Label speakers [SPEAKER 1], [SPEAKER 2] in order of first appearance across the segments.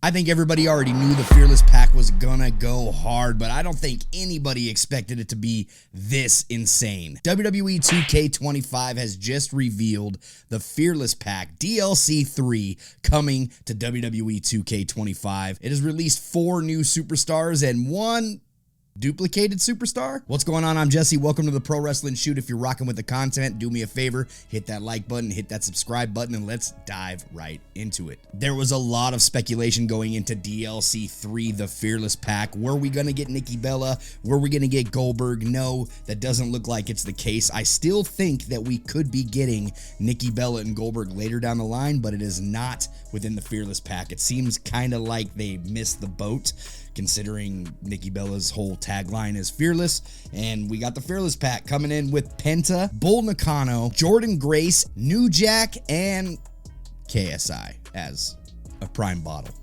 [SPEAKER 1] I think everybody already knew the Fearless pack was gonna go hard, but I don't think anybody expected it to be this insane. WWE 2K25 has just revealed the Fearless pack DLC 3 coming to WWE 2K25. It has released 4 new superstars and 1 duplicated superstar. What's going on? I'm Jesse. Welcome to the Pro Wrestling Shoot. If you're rocking with the content, do me a favor, hit that like button, hit that subscribe button, and let's dive right into it. There was a lot of speculation going into DLC 3, the Fearless pack. Were we gonna get Nikki Bella? Were we gonna get Goldberg? No, that doesn't look like it's the case. I still think that we could be getting Nikki Bella and Goldberg later down the line, but it is not within the Fearless pack. It seems kind of like they missed the boat, considering Nikki Bella's whole tagline is fearless. And we got the Fearless pack coming in with Penta, Bull Nakano, Jordynne Grace, New Jack, and KSI as a prime bottle.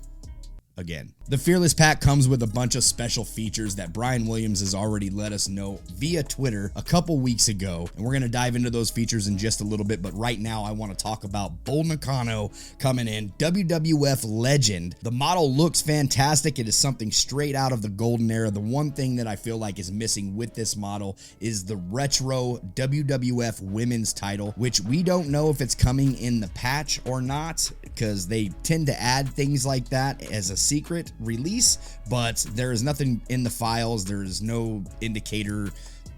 [SPEAKER 1] Again, the Fearless pack comes with a bunch of special features that Brian Williams has already let us know via Twitter a couple weeks ago, and we're going to dive into those features in just a little bit. But right now I want to talk about Bull Nakano coming in, WWF legend. The model looks fantastic. It is something straight out of the golden era. The one thing that I feel like is missing with this model is the retro WWF women's title, which we don't know if it's coming in the patch or not, because they tend to add things like that as a secret release, but there is nothing in the files. There is no indicator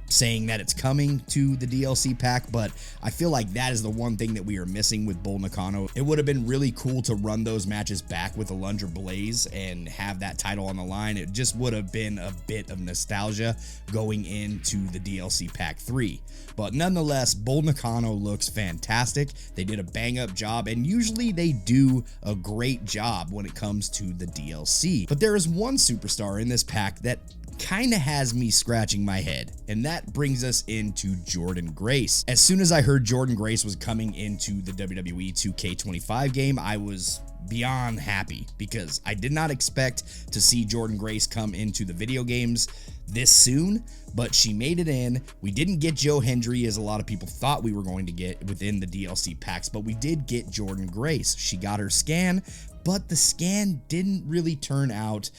[SPEAKER 1] saying that it's coming to the DLC pack, but I feel like that is the one thing that we are missing with Bull Nakano. It would have been really cool to run those matches back with Alundra Blaze and have that title on the line. It just would have been a bit of nostalgia going into the DLC pack 3. But nonetheless, Bull Nakano looks fantastic. They did a bang up job, and usually they do a great job when it comes to the DLC. But there is one superstar in this pack that kind of has me scratching my head, and that brings us into Jordynne Grace. As soon as I heard Jordynne Grace was coming into the WWE 2K25 game, I was beyond happy, because I did not expect to see Jordynne Grace come into the video games this soon, but she made it in. We didn't get Joe Hendry as a lot of people thought we were going to get within the DLC packs, but we did get Jordynne Grace. She got her scan, but the scan didn't really turn out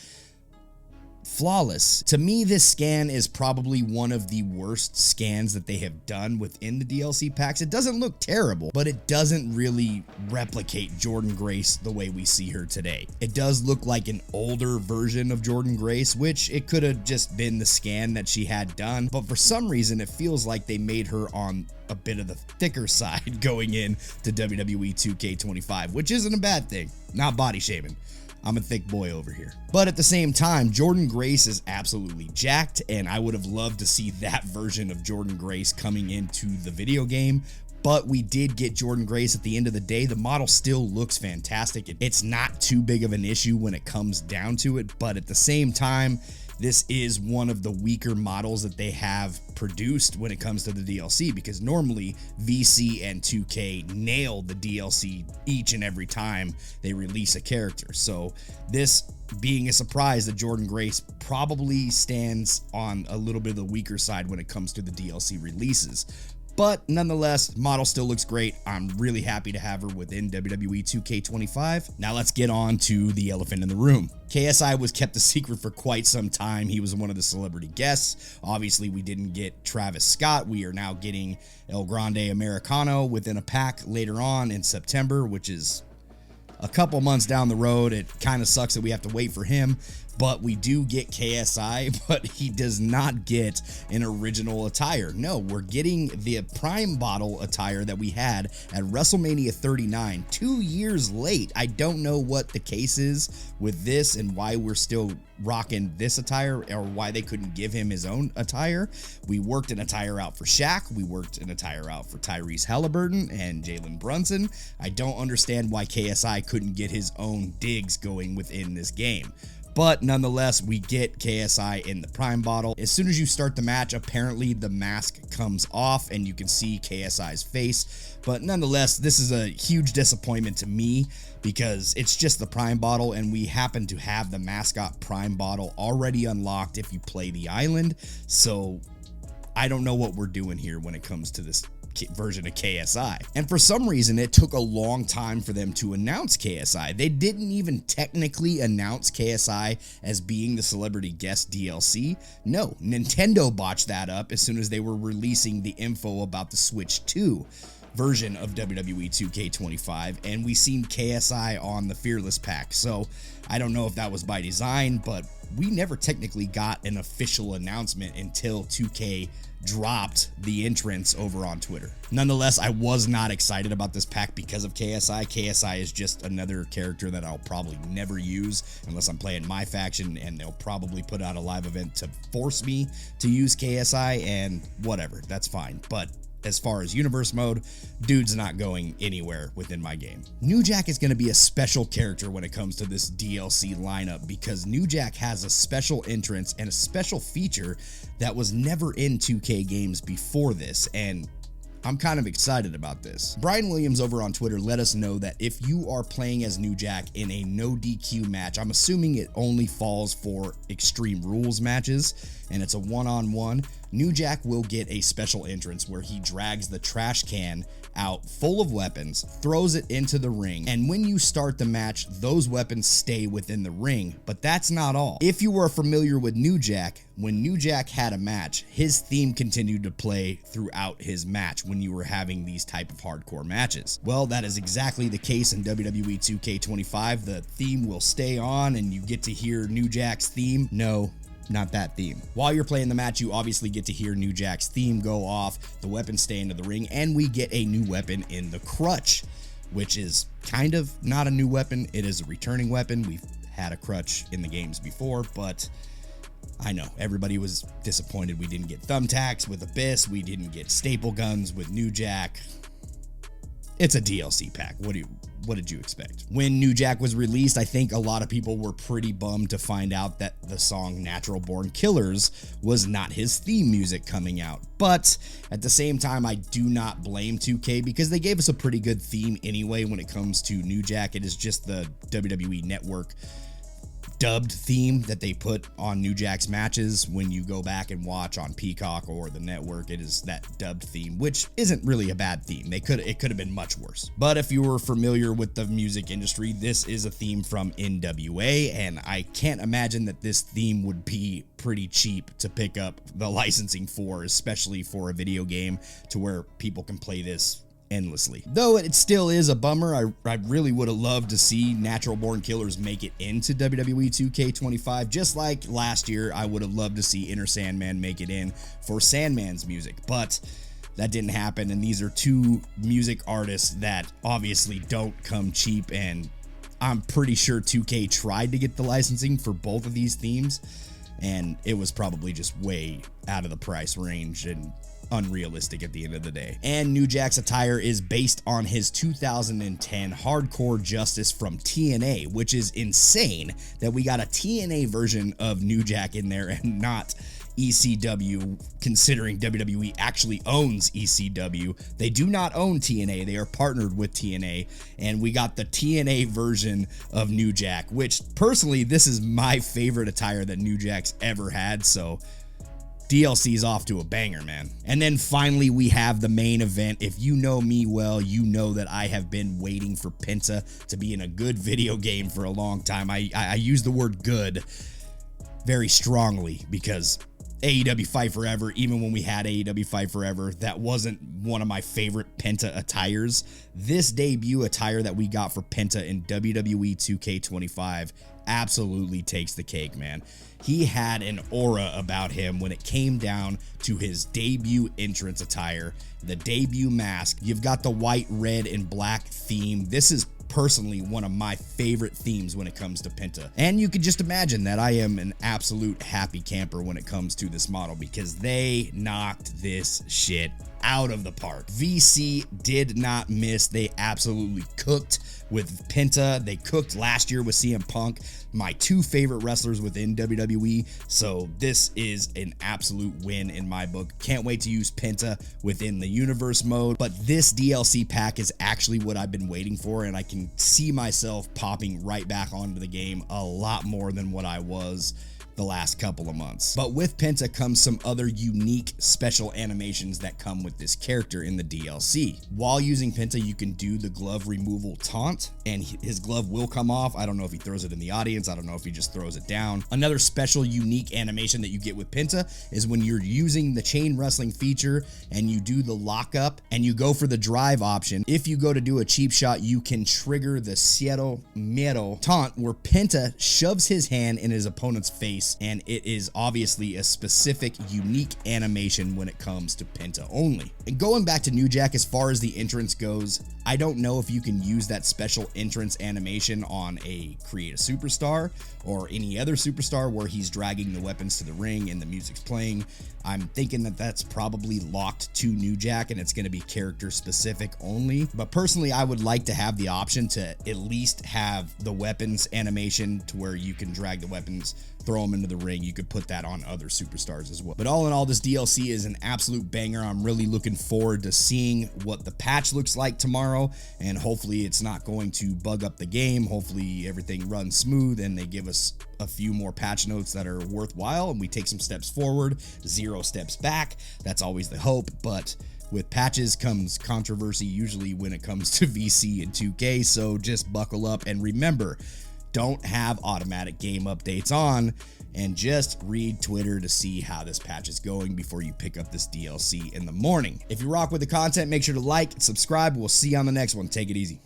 [SPEAKER 1] flawless. To me, this scan is probably one of the worst scans that they have done within the DLC packs. It doesn't look terrible, but it doesn't really replicate Jordynne Grace the way we see her today. It does look like an older version of Jordynne Grace, which it could have just been the scan that she had done, but for some reason it feels like they made her on a bit of the thicker side going in to WWE 2K25, which isn't a bad thing. Not body shaming. I'm a thick boy over here. But at the same time, Jordynne Grace is absolutely jacked, and I would have loved to see that version of Jordynne Grace coming into the video game. But we did get Jordynne Grace at the end of the day. The model still looks fantastic. It's not too big of an issue when it comes down to it, but at the same time, this is one of the weaker models that they have produced when it comes to the DLC, because normally VC and 2K nail the DLC each and every time they release a character. So this being a surprise that Jordynne Grace probably stands on a little bit of the weaker side when it comes to the DLC releases. But nonetheless, model still looks great. I'm really happy to have her within WWE 2K25. Now let's get on to the elephant in the room. KSI was kept a secret for quite some time. He was one of the celebrity guests. Obviously, we didn't get Travis Scott. We are now getting El Grande Americano within a pack later on in September, which is a couple months down the road. It kind of sucks that we have to wait for him, but we do get KSI, but he does not get an original attire. No, we're getting the Prime Bottle attire that we had at WrestleMania 39, 2 years late. I don't know what the case is with this and why we're still rocking this attire, or why they couldn't give him his own attire. We worked an attire out for Shaq. We worked an attire out for Tyrese Halliburton and Jalen Brunson. I don't understand why KSI couldn't get his own digs going within this game. But nonetheless, we get KSI in the Prime Bottle. As soon as you start the match, apparently the mask comes off and you can see KSI's face. But nonetheless, this is a huge disappointment to me, because it's just the Prime Bottle, and we happen to have the mascot Prime Bottle already unlocked if you play the island. So I don't know what we're doing here when it comes to this version of KSI. And for some reason, it took a long time for them to announce KSI. They didn't even technically announce KSI as being the celebrity guest DLC. No, Nintendo botched that up as soon as they were releasing the info about the Switch 2 version of WWE 2K25, and we seen KSI on the Fearless pack. So I don't know if that was by design, but we never technically got an official announcement until 2K dropped the entrance over on Twitter. Nonetheless, I was not excited about this pack because of KSI. KSI is just another character that I'll probably never use unless I'm playing my faction, and they'll probably put out a live event to force me to use KSI, and whatever, that's fine. But as far as universe mode, dude's not going anywhere within my game. New Jack is going to be a special character when it comes to this DLC lineup because New Jack has a special entrance and a special feature that was never in 2K games before this, and I'm kind of excited about this. Brian Williams over on Twitter let us know that if you are playing as New Jack in a no DQ match, I'm assuming it only falls for Extreme Rules matches, and it's a one-on-one, New Jack will get a special entrance where he drags the trash can out full of weapons, throws it into the ring, and when you start the match, those weapons stay within the ring. But that's not all. If you are familiar with New Jack, when New Jack had a match, his theme continued to play throughout his match when you were having these type of hardcore matches. Well, that is exactly the case in WWE 2K25. The theme will stay on and you get to hear New Jack's theme. No, not that theme. While you're playing the match, you obviously get to hear New Jack's theme go off, the weapons stay into the ring, and we get a new weapon in the crutch, which is kind of not a new weapon. It is a returning weapon. We've had a crutch in the games before, but I know everybody was disappointed we didn't get thumbtacks with Abyss. We didn't get staple guns with New Jack. It's a DLC pack. What did you expect? When New Jack was released, I think a lot of people were pretty bummed to find out that the song Natural Born Killers was not his theme music coming out. But at the same time, I do not blame 2K because they gave us a pretty good theme anyway when it comes to New Jack. It is just the WWE Network dubbed theme that they put on New Jack's matches. When you go back and watch on Peacock or the network, it is that dubbed theme, which isn't really a bad theme. It could have been much worse. But if you were familiar with the music industry, this is a theme from NWA, and I can't imagine that this theme would be pretty cheap to pick up the licensing for, especially for a video game to where people can play this endlessly. Though it still is a bummer. I really would have loved to see Natural Born Killers make it into WWE 2K25. Just like last year, I would have loved to see Inner Sandman make it in for Sandman's music, but that didn't happen, and these are two music artists that obviously don't come cheap, and I'm pretty sure 2K tried to get the licensing for both of these themes, and it was probably just way out of the price range and unrealistic at the end of the day. And New Jack's attire is based on his 2010 Hardcore Justice from TNA, which is insane that we got a TNA version of New Jack in there and not ECW, considering WWE actually owns ECW. They do not own TNA. They are partnered with TNA, and we got the TNA version of New Jack, which personally, this is my favorite attire that New Jack's ever had, so DLC's off to a banger, man. And then finally, we have the main event. If you know me well, you know that I have been waiting for Penta to be in a good video game for a long time. I use the word good very strongly because AEW Fight Forever, even when we had AEW Fight Forever, that wasn't one of my favorite Penta attires. This debut attire that we got for Penta in WWE 2K25 absolutely takes the cake, man. He had an aura about him when it came down to his debut entrance attire, the debut mask. You've got the white, red, and black theme. This is personally one of my favorite themes when it comes to Penta. And you can just imagine that I am an absolute happy camper when it comes to this model because they knocked this shit out of the park. VC did not miss. They absolutely cooked with Penta. They cooked last year with CM Punk, my two favorite wrestlers within WWE. So this is an absolute win in my book. Can't wait to use Penta within the universe mode. But this DLC pack is actually what I've been waiting for, and I can see myself popping right back onto the game a lot more than what I was the last couple of months. But with Penta comes some other unique special animations that come with this character in the DLC. While using Penta, you can do the glove removal taunt, and his glove will come off. I don't know if he throws it in the audience. I don't know if he just throws it down. Another special unique animation that you get with Penta is when you're using the chain wrestling feature and you do the lockup and you go for the drive option. If you go to do a cheap shot, you can trigger the Cero Miedo taunt where Penta shoves his hand in his opponent's face, and it is obviously a specific unique animation when it comes to Penta only. And going back to New Jack, as far as the entrance goes, I don't know if you can use that special entrance animation on a Create a Superstar or any other superstar where he's dragging the weapons to the ring and the music's playing. I'm thinking that that's probably locked to New Jack and it's going to be character specific only. But personally, I would like to have the option to at least have the weapons animation to where you can drag the weapons, throw them into the ring. You could put that on other superstars as well. But all in all, this DLC is an absolute banger. I'm really looking forward to seeing what the patch looks like tomorrow, and hopefully it's not going to bug up the game. Hopefully everything runs smooth and they give us a few more patch notes that are worthwhile and we take some steps forward, 0 steps back. That's always the hope, but with patches comes controversy usually when it comes to VC and 2K, so just buckle up and remember, don't have automatic game updates on, and just read Twitter to see how this patch is going before you pick up this DLC in the morning. If you rock with the content, make sure to like, subscribe. We'll see you on the next one. Take it easy.